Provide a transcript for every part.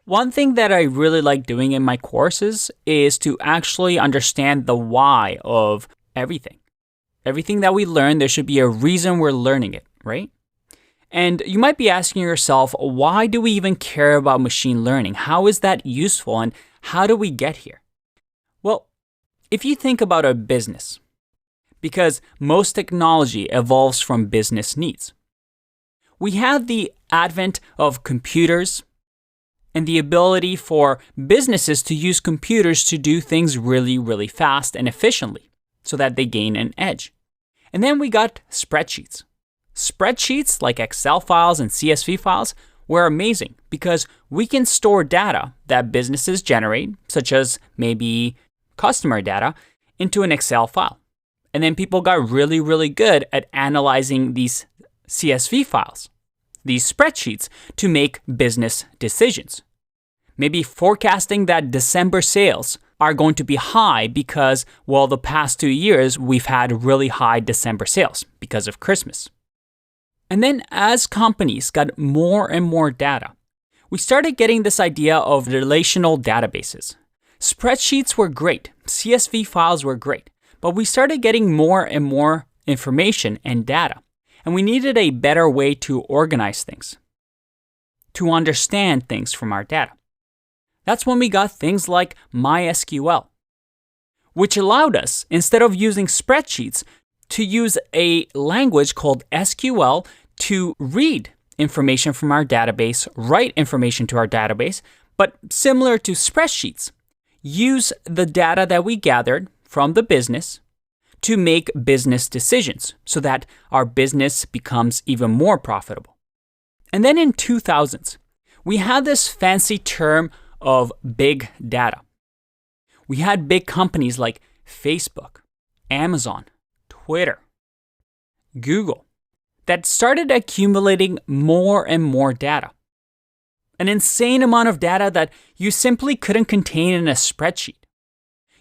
One thing that I really like doing in my courses is to actually understand the why of everything. Everything that we learn, there should be a reason we're learning it, right? And you might be asking yourself, why do we even care about machine learning? How is that useful and how do we get here? Well, if you think about a business, because most technology evolves from business needs. We have the advent of computers and the ability for businesses to use computers to do things really, really fast and efficiently so that they gain an edge. And then we got spreadsheets. Spreadsheets like Excel files and CSV files were amazing because we can store data that businesses generate, such as maybe customer data, into an Excel file. And then people got really, really good at analyzing these CSV files, these spreadsheets, to make business decisions. Maybe forecasting that December sales are going to be high because, well, the past 2 years we've had really high December sales because of Christmas. And then as companies got more and more data, we started getting this idea of relational databases. Spreadsheets were great, CSV files were great, but we started getting more and more information and data. And we needed a better way to organize things, to understand things from our data. That's when we got things like MySQL, which allowed us, instead of using spreadsheets, to use a language called SQL to read information from our database, write information to our database, but similar to spreadsheets, use the data that we gathered from the business to make business decisions so that our business becomes even more profitable. And then in 2000s, we had this fancy term of big data. We had big companies like Facebook, Amazon, Twitter, Google that started accumulating more and more data. An insane amount of data that you simply couldn't contain in a spreadsheet.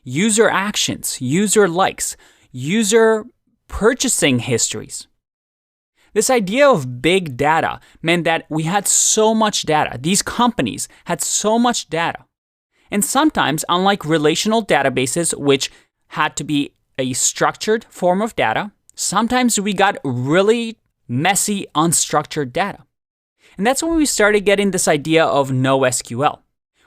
User actions, user likes, user purchasing histories. This idea of big data meant that we had so much data. These companies had so much data. And sometimes, unlike relational databases, which had to be a structured form of data, sometimes we got really messy, unstructured data. And that's when we started getting this idea of NoSQL,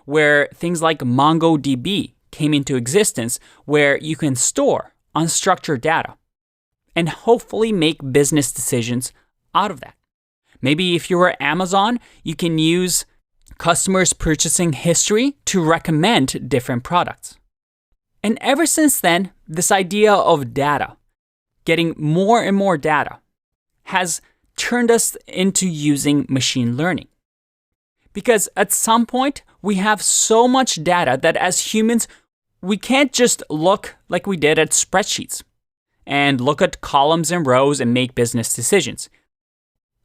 where things like MongoDB came into existence, where you can store unstructured data and hopefully make business decisions out of that. Maybe if you were Amazon, you can use customers' purchasing history to recommend different products. And ever since then, this idea of data, getting more and more data, has turned us into using machine learning. Because at some point, we have so much data that as humans, we can't just look like we did at spreadsheets and look at columns and rows and make business decisions.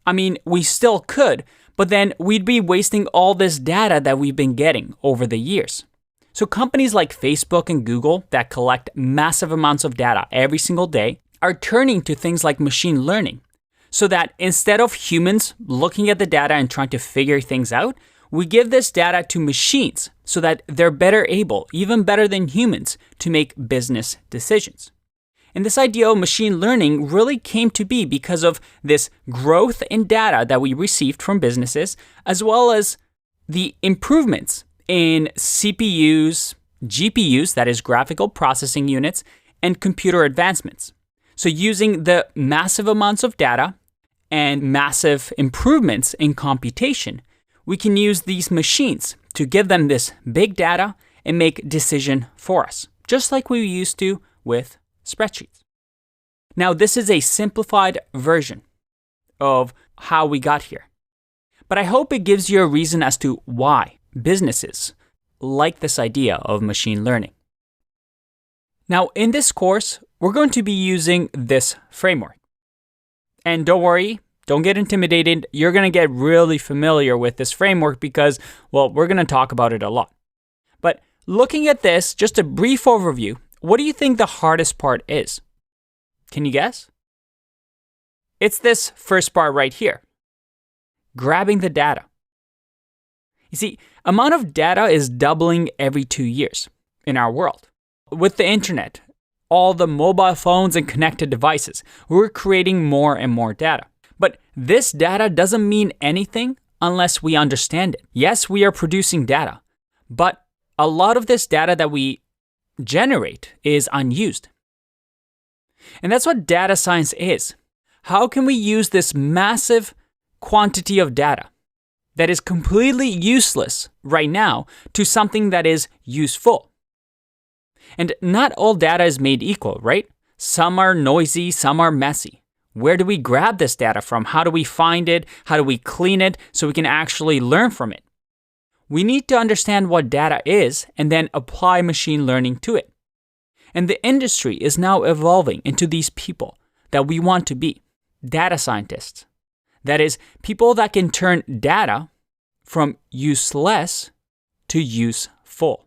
I mean, we still could, but then we'd be wasting all this data that we've been getting over the years. So companies like Facebook and Google that collect massive amounts of data every single day are turning to things like machine learning so that instead of humans looking at the data and trying to figure things out, we give this data to machines so that they're better able, even better than humans, to make business decisions. And this idea of machine learning really came to be because of this growth in data that we received from businesses, as well as the improvements in CPUs, GPUs, that is graphical processing units, and computer advancements. So using the massive amounts of data and massive improvements in computation, we can use these machines to give them this big data and make decision for us, just like we used to with spreadsheets. Now, this is a simplified version of how we got here, but I hope it gives you a reason as to why businesses like this idea of machine learning. Now, in this course, we're going to be using this framework. And don't worry, don't get intimidated. You're going to get really familiar with this framework because, well, we're going to talk about it a lot. But looking at this, just a brief overview, what do you think the hardest part is? Can you guess? It's this first part right here, grabbing the data. You see, amount of data is doubling every 2 years in our world. With the internet, all the mobile phones and connected devices, we're creating more and more data. But this data doesn't mean anything unless we understand it. Yes, we are producing data, but a lot of this data that we generate is unused. And that's what data science is. How can we use this massive quantity of data that is completely useless right now to something that is useful? And not all data is made equal, right? Some are noisy, some are messy. Where do we grab this data from? How do we find it? How do we clean it so we can actually learn from it? We need to understand what data is and then apply machine learning to it. And the industry is now evolving into these people that we want to be, data scientists. That is, people that can turn data from useless to useful.